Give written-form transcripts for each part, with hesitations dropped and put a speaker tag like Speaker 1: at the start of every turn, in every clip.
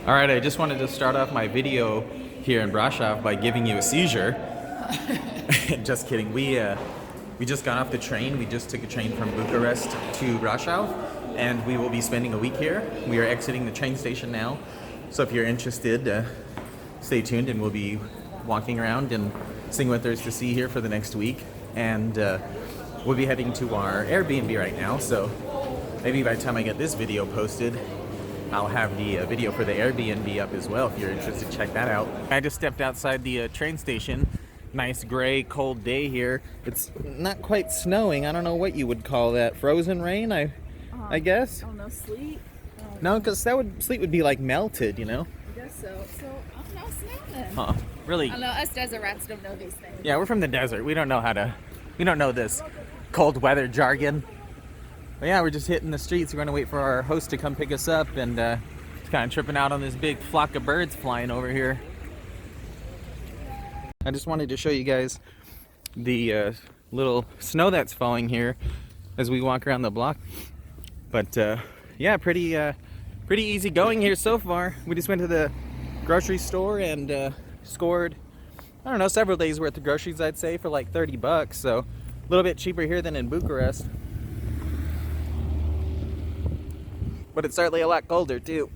Speaker 1: All right, I just wanted to start off my video here in Brașov by giving you a seizure. Just kidding. We just got off the train. We just took a train from Bucharest to Brașov, and we will be spending a week here. We are exiting the train station now, so if you're interested, stay tuned, and we'll be walking around and seeing what there's to see here for the next week. And we'll be heading to our Airbnb right now, so maybe by the time I get this video posted, I'll have the video for the Airbnb up as well if you're interested. Check that out. I just stepped outside the train station. Nice gray, cold day here. It's not quite snowing. I don't know what you would call that. Frozen rain, I guess.
Speaker 2: Oh, no sleet?
Speaker 1: No, because sleet would be like melted, you know?
Speaker 2: I guess so. So, no snow then.
Speaker 1: Huh. Really?
Speaker 2: I don't know, us desert rats don't know these things.
Speaker 1: Yeah, we're from the desert. We don't know this cold weather jargon. But yeah, we're just hitting the streets. We're going to wait for our host to come pick us up, and just kind of tripping out on this big flock of birds flying over here. I just wanted to show you guys the little snow that's falling here as we walk around the block. But yeah, pretty easy going here so far. We just went to the grocery store and scored, I don't know, several days worth of groceries, I'd say, for like 30 bucks. So a little bit cheaper here than in Bucharest. But it's certainly a lot colder too.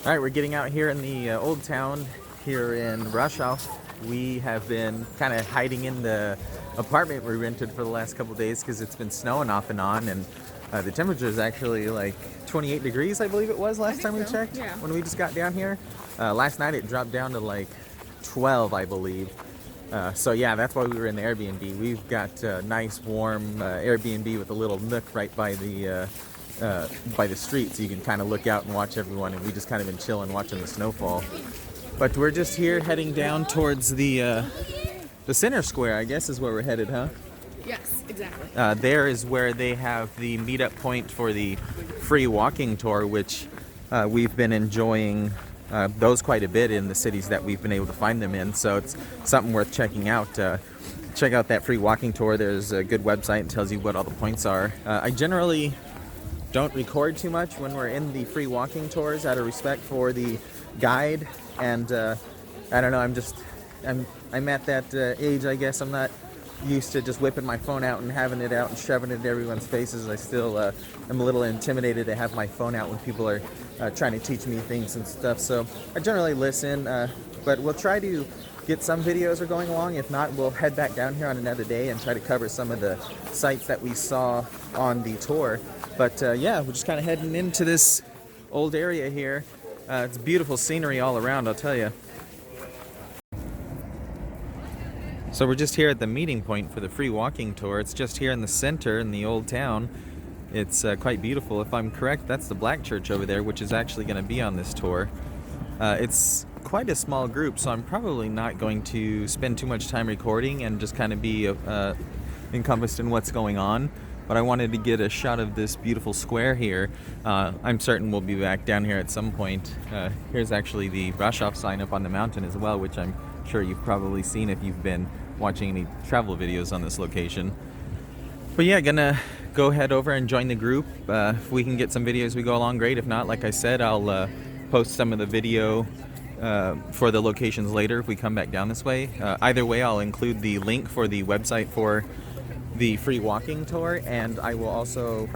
Speaker 1: All right, we're getting out here in the old town here in Brașov. We have been kind of hiding in the apartment we rented for the last couple days because it's been snowing off and on, and the temperature is actually like 28 degrees, I believe it was last time we checked.
Speaker 2: Yeah.
Speaker 1: When we just got down here. Last night it dropped down to like 12, I believe. So yeah, that's why we were in the Airbnb. We've got a nice warm Airbnb with a little nook right by the street, so you can kind of look out and watch everyone, and we just kind of been chilling watching the snowfall. But we're just here heading down towards the center square, I guess is where we're headed, huh?
Speaker 2: Yes, exactly.
Speaker 1: There is where they have the meetup point for the free walking tour, which we've been enjoying those quite a bit in the cities that we've been able to find them in, so it's something worth checking out. Check out that free walking tour. There's a good website and tells you what all the points are. I generally don't record too much when we're in the free walking tours out of respect for the guide, and I don't know, I'm at that age, I guess. I'm not used to just whipping my phone out and having it out and shoving it in everyone's faces. I still am a little intimidated to have my phone out when people are trying to teach me things and stuff, so I generally listen, but we'll try to get some videos are going along. If not, we'll head back down here on another day and try to cover some of the sites that we saw on the tour. But yeah, we're just kind of heading into this old area here. It's beautiful scenery all around, I'll tell you. So we're just here at the meeting point for the free walking tour. It's just here in the center in the old town. It's quite beautiful. If I'm correct, that's the Black Church over there, which is actually going to be on this tour. It's quite a small group, so I'm probably not going to spend too much time recording and just kind of be encompassed in what's going on. But I wanted to get a shot of this beautiful square here. I'm certain we'll be back down here at some point. Here's actually the Brașov sign up on the mountain as well, which I'm sure you've probably seen if you've been watching any travel videos on this location. But yeah, gonna go head over and join the group. If we can get some videos as we go along, great. If not, like I said, I'll post some of the video for the locations later if we come back down this way. Either way, I'll include the link for the website for the free walking tour, and I will also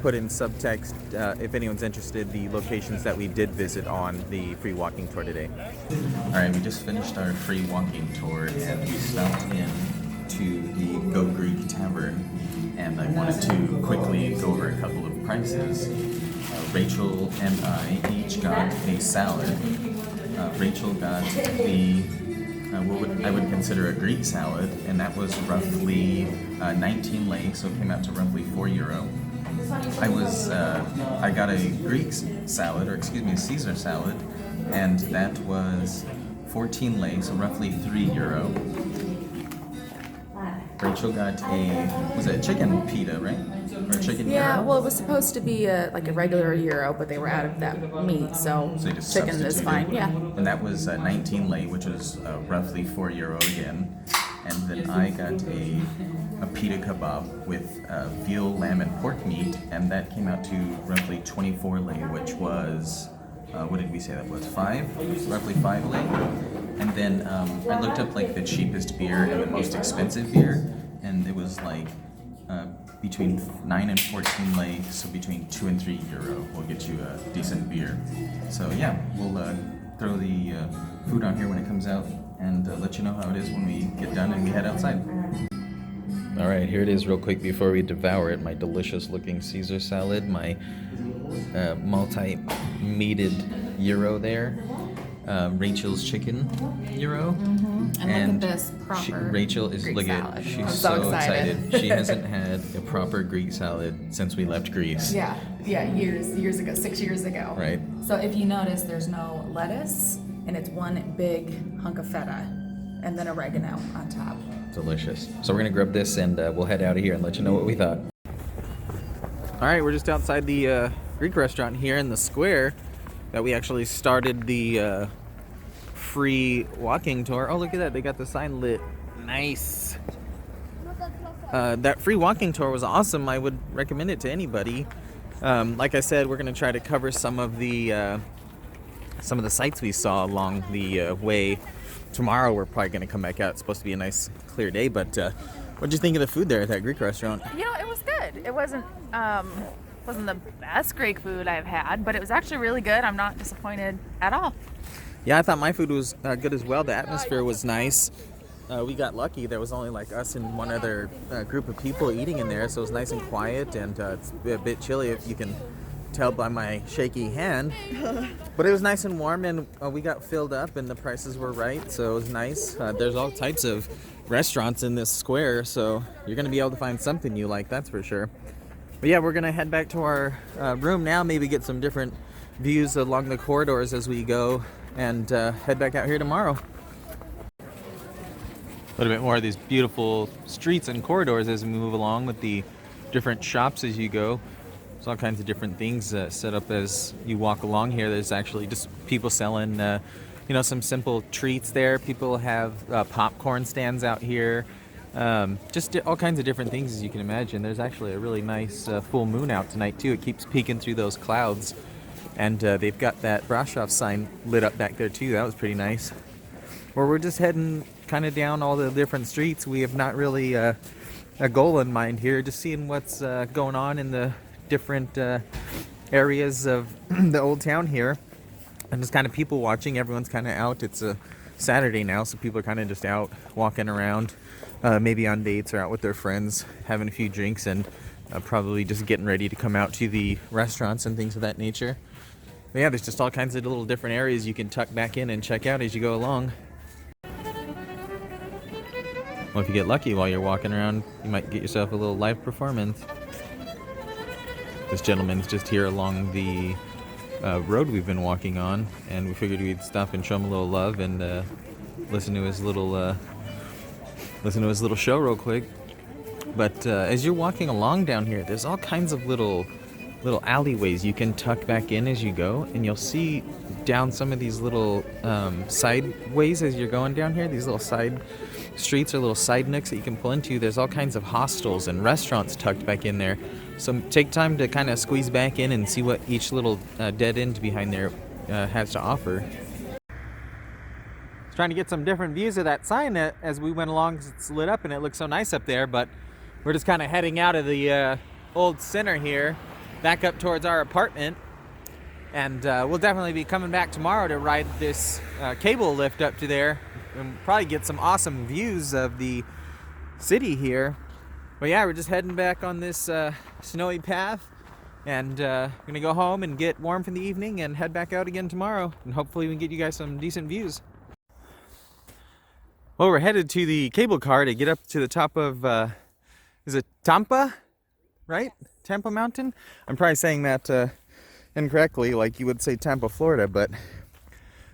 Speaker 1: put in subtext, if anyone's interested, the locations that we did visit on the free walking tour today. Alright, we just finished our free walking tour and we stopped in to the Go Greek Tavern, and I wanted to quickly go over a couple of prices. Rachel and I each got a salad. Rachel got the what I would consider a Greek salad, and that was roughly 19 lei, so it came out to roughly €4. I got a Greek salad, or excuse me, a Caesar salad, and that was 14 lei, so roughly €3. Rachel got a chicken pita, right? Or a chicken
Speaker 2: Yeah,
Speaker 1: gyro?
Speaker 2: well, it was supposed to be like a regular gyro, but they were out of that meat, so
Speaker 1: So you just
Speaker 2: chicken is
Speaker 1: substituted.
Speaker 2: fine, yeah.
Speaker 1: And that was 19 lei, which was roughly €4 again. And then I got a a pita kebab with veal, lamb, and pork meat, and that came out to roughly 24 lei, which was, what did we say that was? Roughly 5 lei. And then I looked up like the cheapest beer and the most expensive beer, and it was like between 9 and 14 lei, so between 2 and 3 euro will get you a decent beer. So yeah, we'll throw the food on here when it comes out and let you know how it is when we get done and we head outside. All right, here it is real quick before we devour it. My delicious looking Caesar salad, my multi-meated gyro there, Rachel's chicken gyro.
Speaker 2: And look at this proper
Speaker 1: Rachel is,
Speaker 2: Greek
Speaker 1: look
Speaker 2: salad.
Speaker 1: at, she's
Speaker 2: I'm
Speaker 1: so
Speaker 2: excited.
Speaker 1: excited. She hasn't had a proper Greek salad since we left Greece.
Speaker 2: Yeah, years ago, 6 years ago.
Speaker 1: Right.
Speaker 2: So if you notice, there's no lettuce, and it's one big hunk of feta, and then oregano on top.
Speaker 1: Delicious. So we're gonna grab this and we'll head out of here and let you know what we thought. All right, we're just outside the Greek restaurant here in the square that we actually started the free walking tour. Oh, look at that, they got the sign lit. Nice. That free walking tour was awesome. I would recommend it to anybody. Like I said, we're gonna try to cover some of the sites we saw along the way. Tomorrow we're probably gonna come back out. It's supposed to be a nice clear day, but what'd you think of the food there at that Greek restaurant?
Speaker 3: You know, it was good. It wasn't the best Greek food I've had, but it was actually really good. I'm not disappointed at all.
Speaker 1: Yeah, I thought my food was good as well. The atmosphere was nice. We got lucky. There was only like us and one other group of people eating in there, so it was nice and quiet, and it's a bit chilly if you can tell by my shaky hand. But it was nice and warm, and we got filled up, and the prices were right, so it was nice. There's all types of restaurants in this square, so you're going to be able to find something you like, that's for sure. But yeah, we're going to head back to our room now, maybe get some different views along the corridors as we go, and head back out here tomorrow. A little bit more of these beautiful streets and corridors as we move along with the different shops as you go. There's all kinds of different things set up as you walk along here. There's actually just people selling, some simple treats there. People have popcorn stands out here. Just all kinds of different things as you can imagine. There's actually a really nice full moon out tonight too. It keeps peeking through those clouds. And they've got that Brașov sign lit up back there too. That was pretty nice. Well, we're just heading kind of down all the different streets. We have not really a goal in mind here. Just seeing what's going on in the different areas of the old town here. And just kind of people watching. Everyone's kind of out. It's a Saturday now, so people are kind of just out walking around. Maybe on dates or out with their friends, having a few drinks, and probably just getting ready to come out to the restaurants and things of that nature. But yeah, there's just all kinds of little different areas you can tuck back in and check out as you go along. Well, if you get lucky while you're walking around, you might get yourself a little live performance. This gentleman's just here along the road we've been walking on, and we figured we'd stop and show him a little love and listen to his little show real quick. But as you're walking along down here, there's all kinds of little alleyways you can tuck back in as you go, and you'll see down some of these little side ways as you're going down here, these little side streets or little side nooks that you can pull into. There's all kinds of hostels and restaurants tucked back in there, so take time to kind of squeeze back in and see what each little dead end behind there has to offer. Trying to get some different views of that sign as we went along, 'cause it's lit up and it looks so nice up there. But we're just kind of heading out of the old center here, back up towards our apartment, and we'll definitely be coming back tomorrow to ride this cable lift up to there and probably get some awesome views of the city here. But yeah, we're just heading back on this snowy path, and gonna go home and get warm for the evening and head back out again tomorrow, and hopefully we can get you guys some decent views. Well, we're headed to the cable car to get up to the top of, is it Tampa, right? Tampa Mountain? I'm probably saying that incorrectly, like you would say Tampa, Florida, but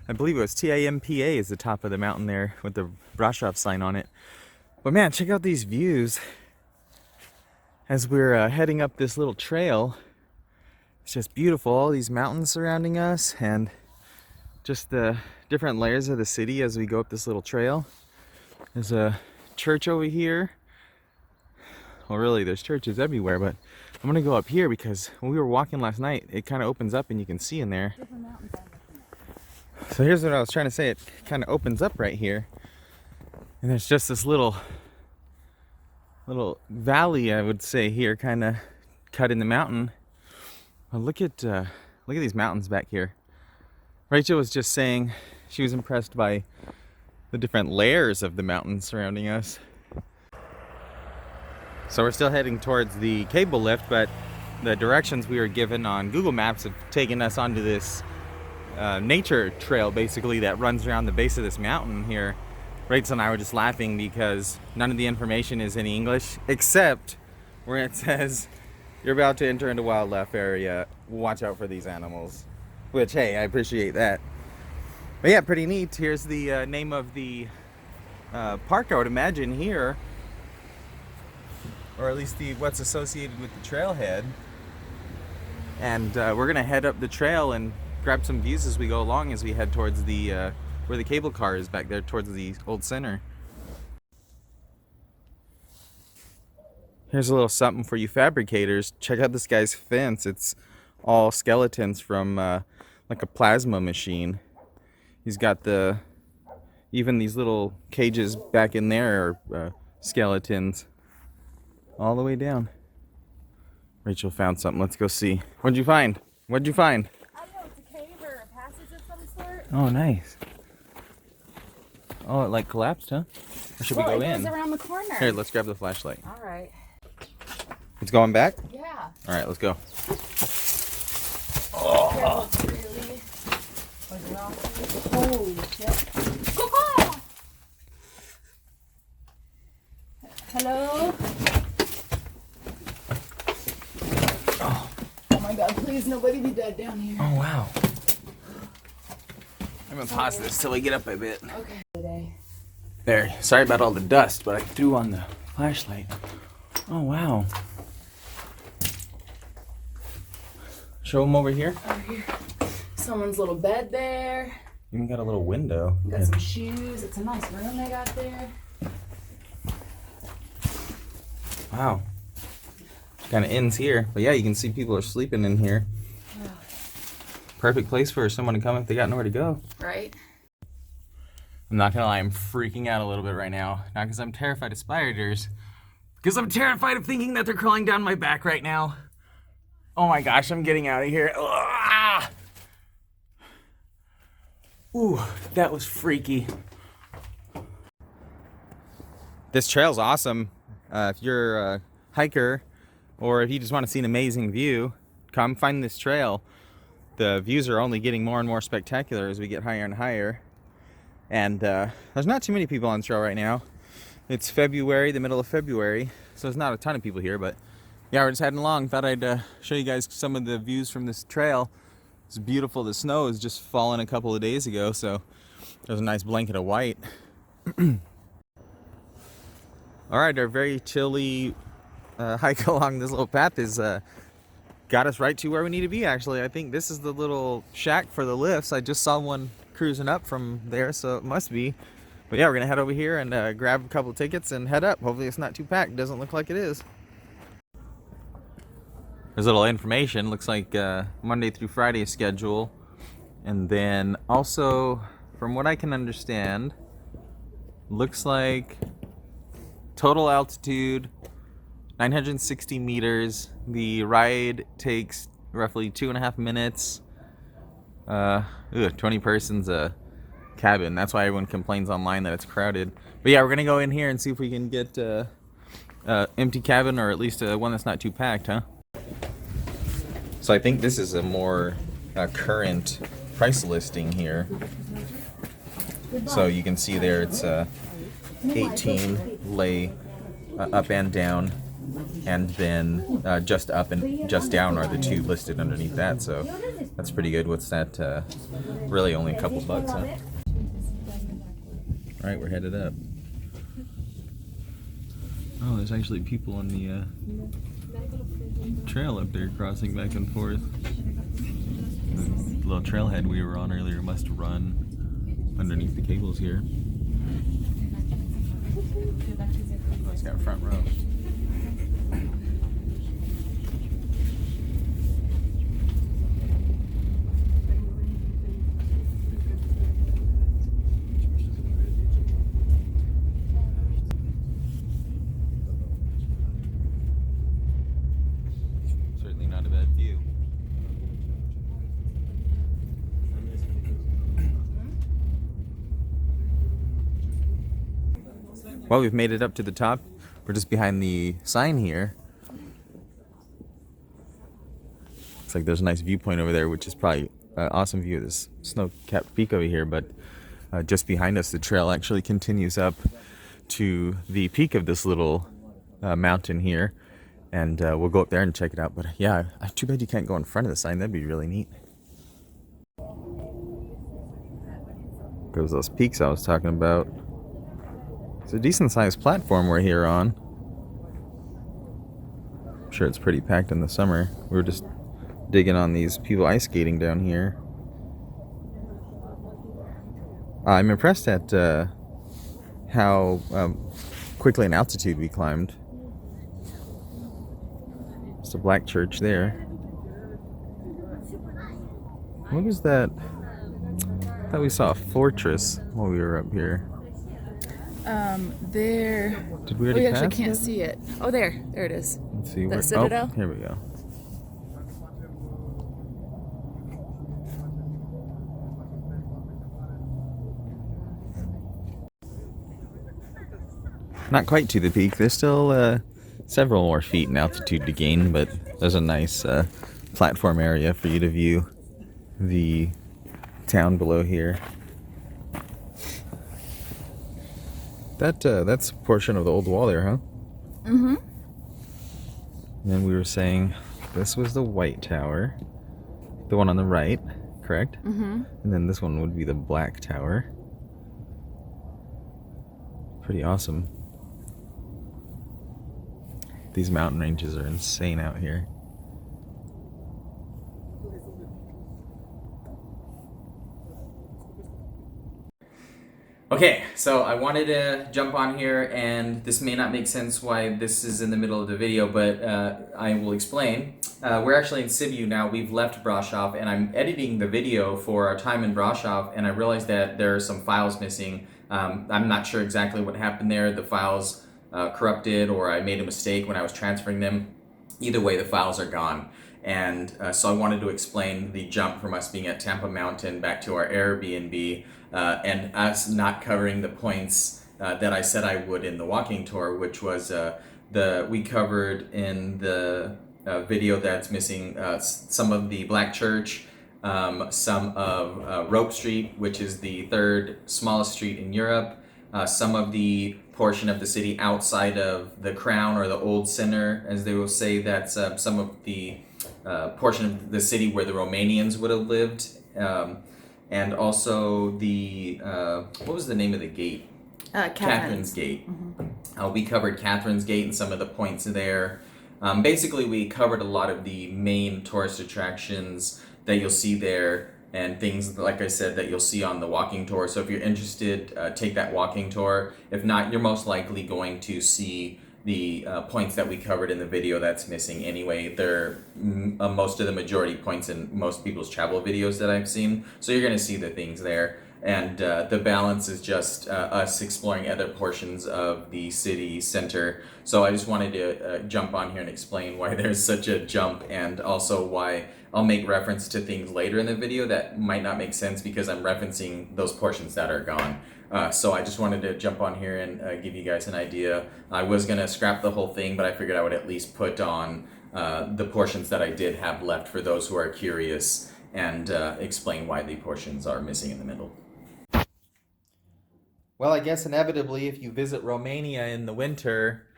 Speaker 1: I believe it was Tampa is the top of the mountain there with the Brașov sign on it. But man, check out these views as we're heading up this little trail. It's just beautiful, all these mountains surrounding us, and just the different layers of the city as we go up this little trail. There's a church over here. well, really, there's churches everywhere, but I'm gonna go up here because when we were walking last night, it kind of opens up and you can see in there. So here's what I was trying to say. It kind of opens up right here, and there's just this little valley, I would say, here, kind of cut in the mountain. Well, look at these mountains back here. Rachel was just saying she was impressed by the different layers of the mountains surrounding us. So we're still heading towards the cable lift, but the directions we were given on Google Maps have taken us onto this nature trail, basically, that runs around the base of this mountain here. Rachel and I were just laughing because none of the information is in English, except where it says you're about to enter into wildlife area, watch out for these animals. Which, hey, I appreciate that. But yeah, pretty neat. Here's the name of the park, I would imagine, here, or at least what's associated with the trailhead. And we're gonna head up the trail and grab some views as we go along, as we head towards the where the cable car is back there, towards the old center. Here's a little something for you fabricators. Check out this guy's fence. It's all skeletons from like a plasma machine. He's got even these little cages back in there are skeletons all the way down. Rachel found something. Let's go see. What'd you find? What'd you find?
Speaker 3: I don't know, it's a cave or a passage of some sort.
Speaker 1: Oh, nice. Oh, it like collapsed, huh? Or should we go in?
Speaker 3: It goes around the corner.
Speaker 1: Here, let's grab the flashlight.
Speaker 3: All right.
Speaker 1: It's going back?
Speaker 3: Yeah.
Speaker 1: All right, let's go.
Speaker 3: Oh, holy shit. Go! Hello? Oh my god, please, nobody be dead down here.
Speaker 1: Oh, wow. I'm gonna pause this till we get up a bit.
Speaker 3: Okay. Today.
Speaker 1: There, sorry about all the dust, but I threw on the flashlight. Oh, wow. Show them over here.
Speaker 3: Over here. Someone's little bed there.
Speaker 1: Even got a little window.
Speaker 3: Got some shoes. It's a nice room they got there.
Speaker 1: Wow. Kind of ends here. But yeah, you can see people are sleeping in here. Perfect place for someone to come if they got nowhere to go.
Speaker 3: Right?
Speaker 1: I'm not gonna lie, I'm freaking out a little bit right now. Not because I'm terrified of spiders, because I'm terrified of thinking that they're crawling down my back right now. Oh my gosh, I'm getting out of here. Ah! Ooh, that was freaky. This trail's awesome. If you're a hiker, or if you just want to see an amazing view, come find this trail. The views are only getting more and more spectacular as we get higher and higher. And there's not too many people on the trail right now. It's February, the middle of February, so there's not a ton of people here, but yeah, we're just heading along. Thought I'd show you guys some of the views from this trail. It's beautiful. The snow has just fallen a couple of days ago, so there's a nice blanket of white. All right, our very chilly hike along this little path is got us right to where we need to be, actually. I think this is the little shack for the lifts. I just saw one cruising up from there, so it must be. But yeah, we're gonna head over here and grab a couple of tickets and head up. Hopefully it's not too packed. Doesn't look like it is. There's a little information. Looks like Monday through Friday schedule. And then also, from what I can understand, looks like total altitude 960 meters. The ride takes roughly 2.5 minutes. 20 persons a cabin. That's why everyone complains online that it's crowded. But yeah, we're gonna go in here and see if we can get empty cabin, or at least one that's not too packed, huh? So I think this is a more current price listing here. So you can see there it's 18 lay up and down, and then just up and just down are the two listed underneath that. So that's pretty good. What's that? Really only a couple bucks, huh? All right, we're headed up. Oh, there's actually people on the trail up there crossing back and forth. The little trailhead we were on earlier must run underneath the cables here. It's got front row. Well, we've made it up to the top. We're just behind the sign here. Looks like there's a nice viewpoint over there, which is probably an awesome view of this snow-capped peak over here. But just behind us, the trail actually continues up to the peak of this little mountain here. And we'll go up there and check it out. But yeah, too bad you can't go in front of the sign. That'd be really neat. Goes those peaks I was talking about. It's a decent sized platform we're here on. I'm sure it's pretty packed in the summer. We were just digging on these people ice skating down here. I'm impressed at how quickly in altitude we climbed. It's a black church there. What was that? I thought we saw a fortress while we were up here.
Speaker 2: There.
Speaker 1: Did we already
Speaker 2: We actually
Speaker 1: pass
Speaker 2: can't
Speaker 1: it?
Speaker 2: see it. Oh, there it is.
Speaker 1: Let's see.
Speaker 2: That citadel?
Speaker 1: Oh, here we go. Not quite to the peak. There's still several more feet in altitude to gain, but there's a nice platform area for you to view the town below here. That's a portion of the old wall there, huh?
Speaker 2: Mm-hmm.
Speaker 1: And then we were saying this was the White Tower, the one on the right, correct?
Speaker 2: Mm-hmm.
Speaker 1: And then this one would be the Black Tower. Pretty awesome. These mountain ranges are insane out here. Okay, so I wanted to jump on here, and this may not make sense why this is in the middle of the video, but I will explain. We're actually in Sibiu now. We've left Brașov, and I'm editing the video for our time in Brașov, and I realized that there are some files missing. I'm not sure exactly what happened there. The files corrupted, or I made a mistake when I was transferring them. Either way, the files are gone. And so I wanted to explain the jump from us being at Tampa Mountain back to our Airbnb, and us not covering the points that I said I would in the walking tour, which was we covered in the video that's missing some of the Black Church, some of Rope Street, which is the third smallest street in Europe, some of the portion of the city outside of the Crown, or the Old Center, as they will say. That's some of the portion of the city where the Romanians would have lived, and also the what was the name of the gate? Catherine's Gate. Mm-hmm. We covered Catherine's Gate and some of the points there. Basically, we covered a lot of the main tourist attractions that you'll see there, and things, like I said, that you'll see on the walking tour. So if you're interested, take that walking tour. If not, you're most likely going to see the points that we covered in the video that's missing anyway. They're most of the majority points in most people's travel videos that I've seen. So you're going to see the things there. And the balance is just us exploring other portions of the city center. So I just wanted to jump on here and explain why there's such a jump, and also why I'll make reference to things later in the video that might not make sense because I'm referencing those portions that are gone. So I just wanted to jump on here and give you guys an idea. I was going to scrap the whole thing, but I figured I would at least put on the portions that I did have left for those who are curious, and explain why the portions are missing in the middle. Well, I guess inevitably, if you visit Romania in the winter,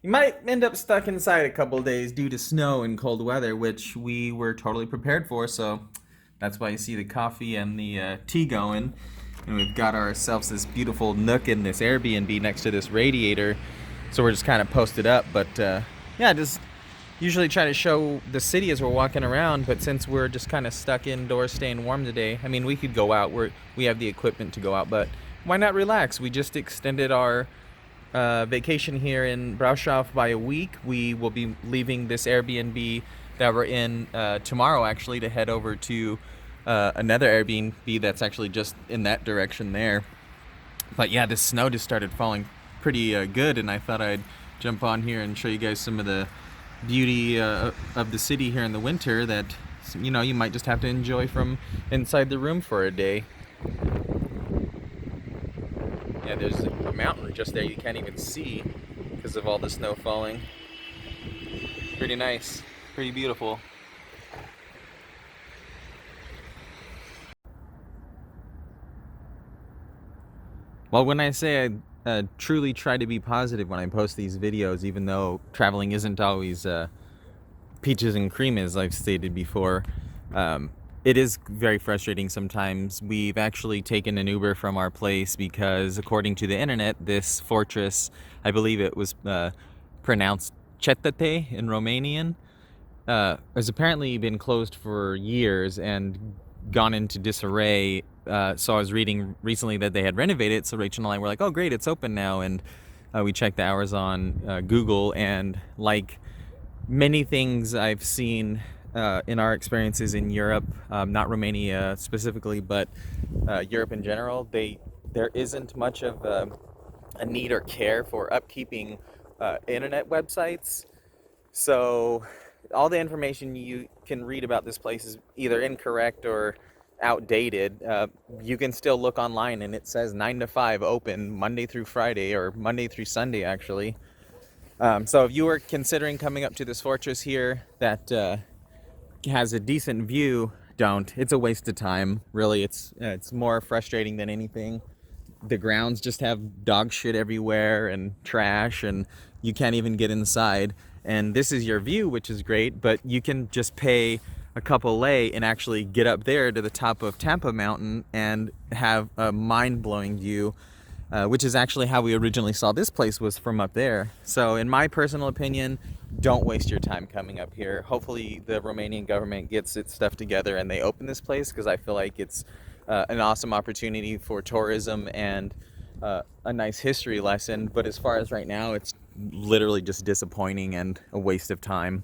Speaker 1: you might end up stuck inside a couple of days due to snow and cold weather, which we were totally prepared for. So that's why you see the coffee and the tea going. And we've got ourselves this beautiful nook in this Airbnb next to this radiator. So we're just kind of posted up. But yeah, just usually try to show the city as we're walking around. But since we're just kind of stuck indoors staying warm today, I mean, we could go out. We have the equipment to go out, but why not relax? We just extended our vacation here in Brașov by a week. We will be leaving this Airbnb that we're in tomorrow, actually, to head over to another Airbnb that's actually just in that direction there. But yeah, the snow just started falling pretty good, and I thought I'd jump on here and show you guys some of the beauty of the city here in the winter that, you know, you might just have to enjoy from inside the room for a day. Yeah, there's a mountain just there you can't even see because of all the snow falling. Pretty nice, pretty beautiful. Well, when I say I truly try to be positive when I post these videos, even though traveling isn't always peaches and cream, as I've stated before, it is very frustrating sometimes. We've actually taken an Uber from our place because, according to the internet, this fortress, I believe it was pronounced Cetate in Romanian, has apparently been closed for years and gone into disarray. So I was reading recently that they had renovated it, so Rachel and I were like, oh great, it's open now. And we checked the hours on Google, and like many things I've seen in our experiences in Europe, not Romania specifically, but Europe in general, there isn't much of a need or care for upkeeping internet websites. So all the information you can read about this place is either incorrect or outdated. You can still look online and it says 9 to 5 open Monday through Friday, or Monday through Sunday actually. So if you were considering coming up to this fortress here that has a decent view, don't. It's a waste of time, really. It's more frustrating than anything. The grounds just have dog shit everywhere and trash, and you can't even get inside. And this is your view, which is great, but you can just pay a couple lei and actually get up there to the top of Tampa Mountain and have a mind-blowing view, which is actually how we originally saw this place, was from up there. So in my personal opinion, don't waste your time coming up here. Hopefully the Romanian government gets its stuff together and they open this place, because I feel like it's an awesome opportunity for tourism and a nice history lesson. But as far as right now, it's literally just disappointing and a waste of time.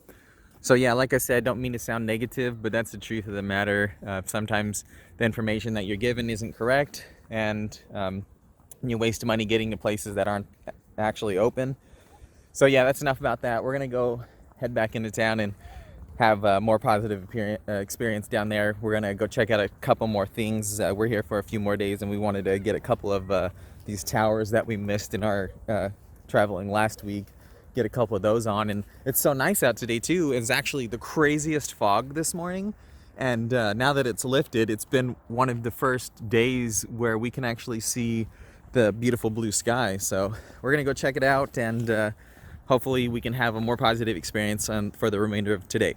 Speaker 1: So yeah, like I said, don't mean to sound negative, but that's the truth of the matter. Sometimes the information that you're given isn't correct, and you waste money getting to places that aren't actually open. So yeah, that's enough about that. We're gonna go head back into town and have a more positive experience down there. We're gonna go check out a couple more things. We're here for a few more days, and we wanted to get a couple of these towers that we missed in our traveling last week, get a couple of those on. And it's so nice out today too. It's actually the craziest fog this morning, and now that it's lifted, it's been one of the first days where we can actually see the beautiful blue sky. So we're gonna go check it out, and hopefully we can have a more positive experience for the remainder of today.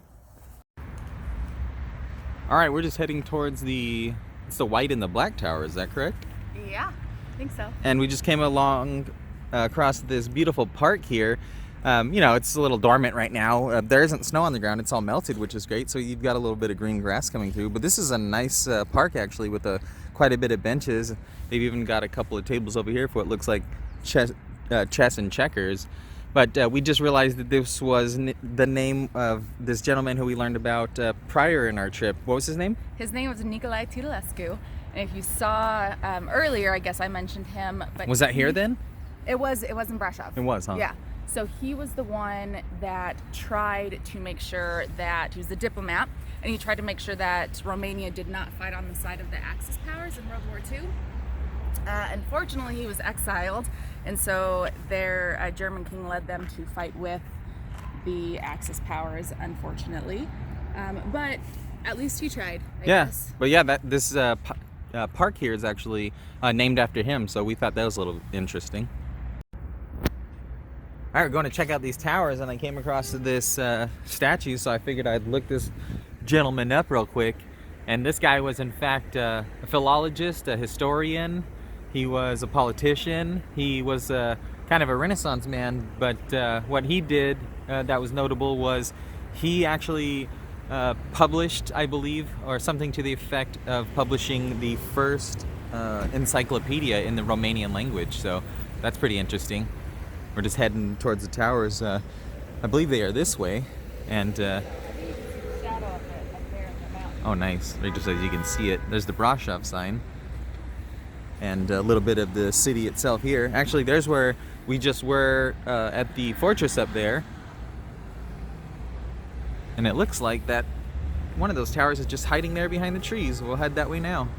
Speaker 1: All right, we're just heading towards it's the white and the black tower, is that correct?
Speaker 3: Yeah, I think so.
Speaker 1: And we just came along across this beautiful park here. You know, it's a little dormant right now. There isn't snow on the ground, it's all melted, which is great. So you've got a little bit of green grass coming through. But this is a nice park actually, with quite a bit of benches. They've even got a couple of tables over here for what looks like chess and checkers. But we just realized that this was the name of this gentleman who we learned about prior in our trip. What was his name?
Speaker 3: His name was Nicolae Tudulescu. And if you saw earlier, I guess I mentioned him. But
Speaker 1: was that here then?
Speaker 3: It was in Brașov.
Speaker 1: It was, huh?
Speaker 3: Yeah. So he was the one that tried to make sure that, he was the diplomat, and he tried to make sure that Romania did not fight on the side of the Axis powers in World War II. Unfortunately, he was exiled, and so their German king led them to fight with the Axis powers, unfortunately. But at least he tried, I guess.
Speaker 1: But yeah, this park here is actually named after him, so we thought that was a little interesting. All right, we're going to check out these towers, and I came across this statue, so I figured I'd look this gentleman up real quick. And this guy was in fact a philologist, a historian. He was a politician. He was kind of a Renaissance man, but what he did that was notable was he actually published, I believe, or something to the effect of publishing the first encyclopedia in the Romanian language. So that's pretty interesting. We're just heading towards the towers. I believe they are this way. And oh, nice. Right, just as you can see it, there's the Brașov sign, and a little bit of the city itself here. Actually, there's where we just were at the fortress up there, and it looks like that one of those towers is just hiding there behind the trees. We'll head that way now.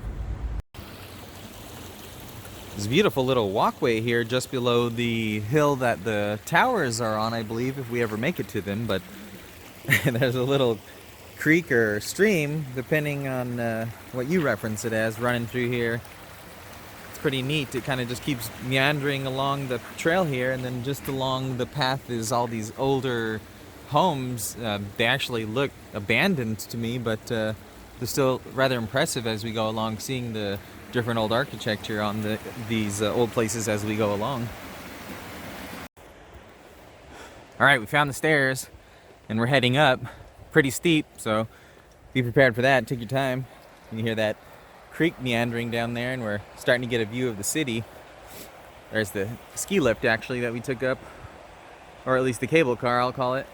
Speaker 1: There's a beautiful little walkway here just below the hill that the towers are on, I believe, if we ever make it to them. But there's a little creek or stream, depending on what you reference it as, running through here. It's pretty neat. It kind of just keeps meandering along the trail here, and then just along the path is all these older homes. They actually look abandoned to me, but they're still rather impressive as we go along, seeing the different old architecture on these old places as we go along. All right, we found the stairs and we're heading up. Pretty steep, so be prepared for that. Take your time. You can hear that creek meandering down there, and we're starting to get a view of the city. There's the ski lift actually that we took up, or at least the cable car, I'll call it.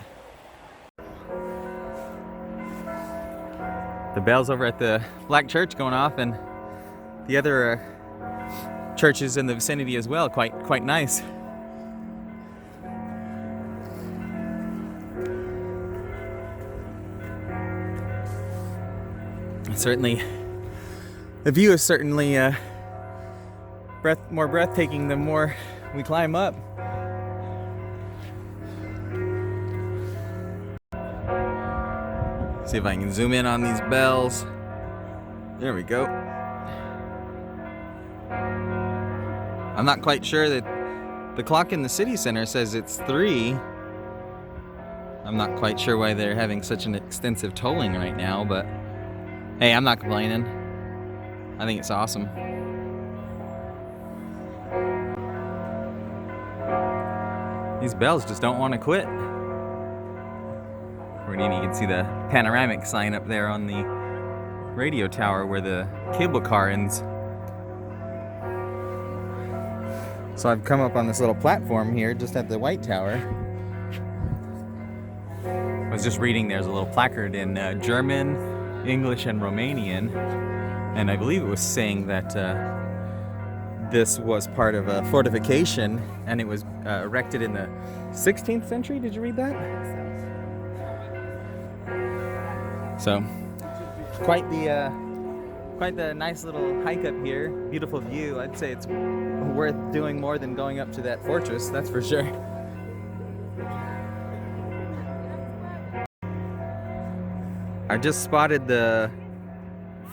Speaker 1: The bells over at the Black Church going off, and the other churches in the vicinity as well. Quite nice. Certainly, the view is certainly more breathtaking the more we climb up. See if I can zoom in on these bells. There we go. I'm not quite sure that the clock in the city center says it's 3. I'm not quite sure why they're having such an extensive tolling right now, but hey, I'm not complaining. I think it's awesome. These bells just don't want to quit. You can see the panoramic sign up there on the radio tower where the cable car ends. So I've come up on this little platform here just at the White Tower. I was just reading, there's a little placard in German, English, and Romanian, and I believe it was saying that this was part of a fortification, and it was erected in the 16th century. Did you read that? So, quite the nice little hike up here. Beautiful view. I'd say it's worth doing more than going up to that fortress, that's for sure. I just spotted the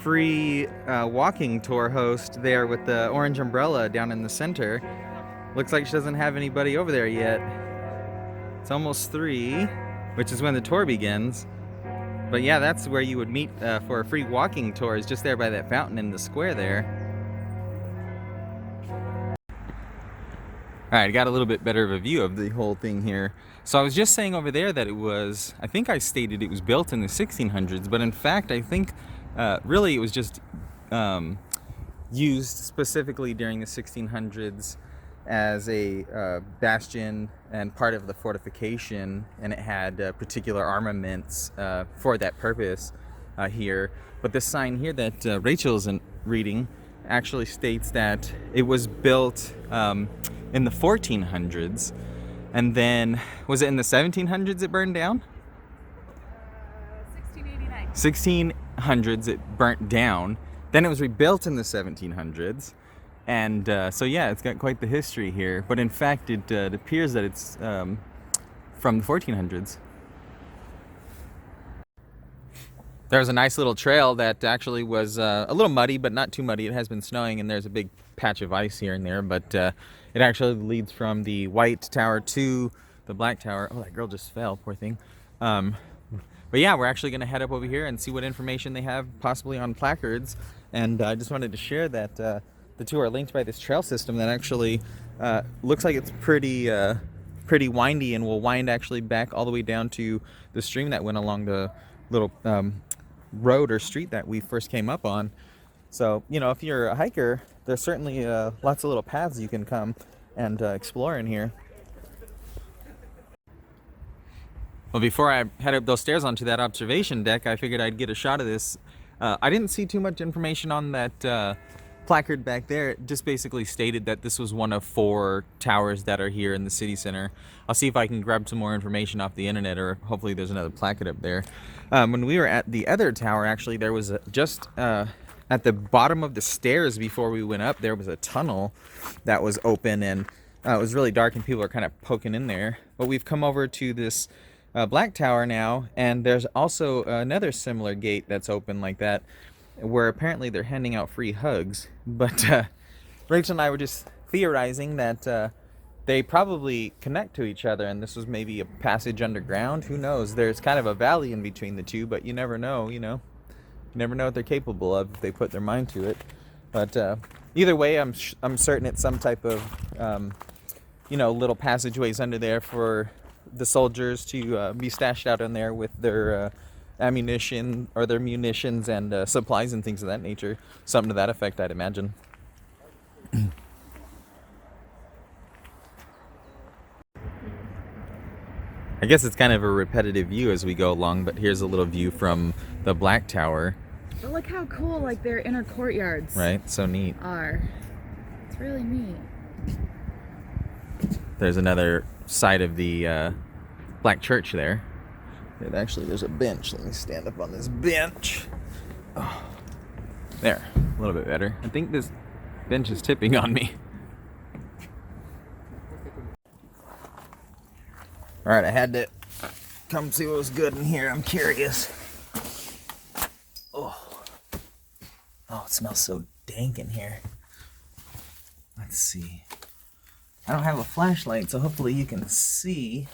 Speaker 1: free walking tour host there with the orange umbrella down in the center. Looks like she doesn't have anybody over there yet. It's almost 3, which is when the tour begins. But yeah, that's where you would meet for a free walking tour, is just there by that fountain in the square there. All right, I got a little bit better of a view of the whole thing here. So I was just saying over there that it was, I think I stated it was built in the 1600s, but in fact, I think really it was just used specifically during the 1600s as a bastion and part of the fortification, and it had particular armaments for that purpose here. But this sign here that Rachel's reading actually states that it was built in the 1400s, and then was it in the 1700s it burned down? 1689. 1600s it burnt down. Then it was rebuilt in the 1700s. And so yeah, it's got quite the history here. But in fact, it appears that it's from the 1400s. There's a nice little trail that actually was a little muddy, but not too muddy. It has been snowing, and there's a big patch of ice here and there. But it actually leads from the White Tower to the Black Tower. Oh, that girl just fell, poor thing. But yeah, we're actually going to head up over here and see what information they have possibly on placards. And I just wanted to share that the two are linked by this trail system that actually looks like it's pretty windy, and will wind actually back all the way down to the stream that went along the little road or street that we first came up on. So, you know, if you're a hiker, there's certainly lots of little paths you can come and explore in here. Well, before I head up those stairs onto that observation deck, I figured I'd get a shot of this. I didn't see too much information on that placard back there. It just basically stated that this was one of 4 towers that are here in the city center. I'll see if I can grab some more information off the internet, or hopefully there's another placard up there. When we were at the other tower, actually, there was just an at the bottom of the stairs before we went up, there was a tunnel that was open, and it was really dark and people are kind of poking in there. But we've come over to this black tower now, and there's also another similar gate that's open like that, where apparently they're handing out free hugs. But Rachel and I were just theorizing that they probably connect to each other, and this was maybe a passage underground. Who knows? There's kind of a valley in between the two, but you never know, you know. You never know what they're capable of if they put their mind to it. But either way, I'm certain it's some type of, you know, little passageways under there for the soldiers to be stashed out in there with their ammunition or their munitions and supplies and things of that nature. Something to that effect, I'd imagine. I guess it's kind of a repetitive view as we go along, but here's a little view from the Black Tower.
Speaker 3: But look how cool, like, their inner courtyards
Speaker 1: Right, so neat.
Speaker 3: are. It's really neat.
Speaker 1: There's another side of the Black Church there. And actually, there's a bench. Let me stand up on this bench. Oh, there, a little bit better. I think this bench is tipping on me. All right, I had to come see what was good in here. I'm curious. Oh, it smells so dank in here. Let's see. I don't have a flashlight, so hopefully you can see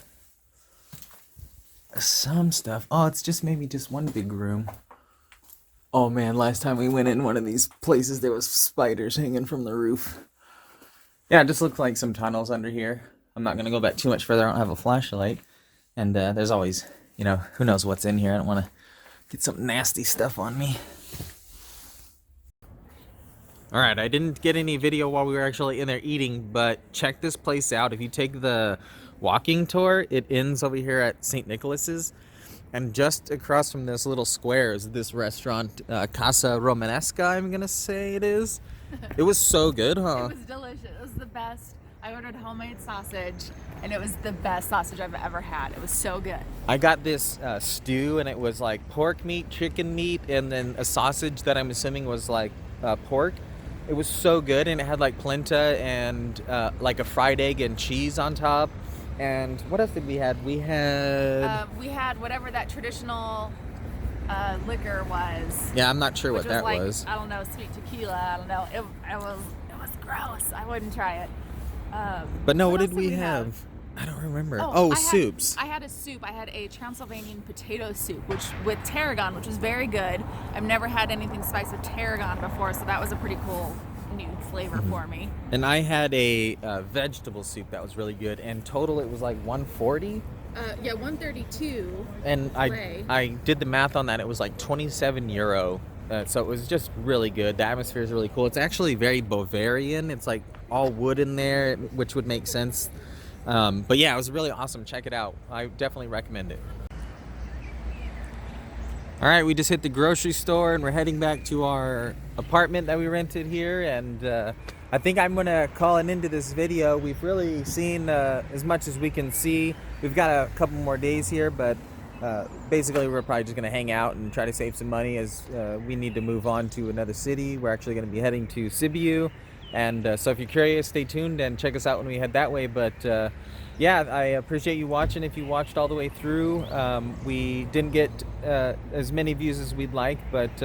Speaker 1: some stuff. Oh, it's just maybe just one big room. Oh man, last time we went in one of these places, there was spiders hanging from the roof. Yeah, it just looks like some tunnels under here. I'm not gonna go back too much further. I don't have a flashlight, and there's always, you know, who knows what's in here. I don't want to get some nasty stuff on me. All right, I didn't get any video while we were actually in there eating, but check this place out. If you take the walking tour, it ends over here at St. Nicholas's, and just across from this little square is this restaurant, Casa Romanesca, I'm gonna say it is. It was so good, huh?
Speaker 3: It was delicious. It was the best. I ordered homemade sausage, and it was the best sausage I've ever had. It was so good.
Speaker 1: I got this stew, and it was like pork meat, chicken meat, and then a sausage that I'm assuming was like pork. It was so good, and it had like polenta and like a fried egg and cheese on top. And what else did we had? We had
Speaker 3: whatever that traditional liquor was.
Speaker 1: Yeah, I'm not sure what that
Speaker 3: like,
Speaker 1: was.
Speaker 3: I don't know, sweet tequila. I don't know. It was gross. I wouldn't try it.
Speaker 1: But no, what did
Speaker 3: else
Speaker 1: we have? I don't remember. Soups.
Speaker 3: I had a soup. I had a Transylvanian potato soup, which with tarragon, which was very good. I've never had anything spiced with tarragon before, so that was a pretty cool new flavor for me.
Speaker 1: And I had a vegetable soup that was really good. And total, it was like 140.
Speaker 3: Yeah, 132.
Speaker 1: And I did the math on that. It was like 27 euro. So it was just really good. The atmosphere is really cool. It's actually very Bavarian. It's like all wood in there, which would make sense. But yeah, it was really awesome. Check it out. I definitely recommend it. All right, we just hit the grocery store and we're heading back to our apartment that we rented here. And I think I'm gonna call an end to this video. We've really seen as much as we can see. We've got a couple more days here, but basically we're probably just gonna hang out and try to save some money as we need to move on to another city. We're actually gonna be heading to Sibiu. And so if you're curious, stay tuned and check us out when we head that way. But yeah, I appreciate you watching. If you watched all the way through, we didn't get as many views as we'd like, but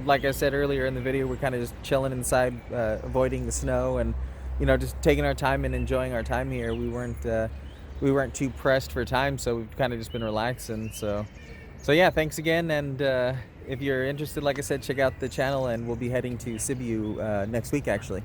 Speaker 1: like I said earlier in the video, we're kind of just chilling inside, avoiding the snow, and you know, just taking our time and enjoying our time here. We weren't too pressed for time, so we've kind of just been relaxing. So yeah, thanks again. And if you're interested, like I said, check out the channel, and we'll be heading to Sibiu next week, actually.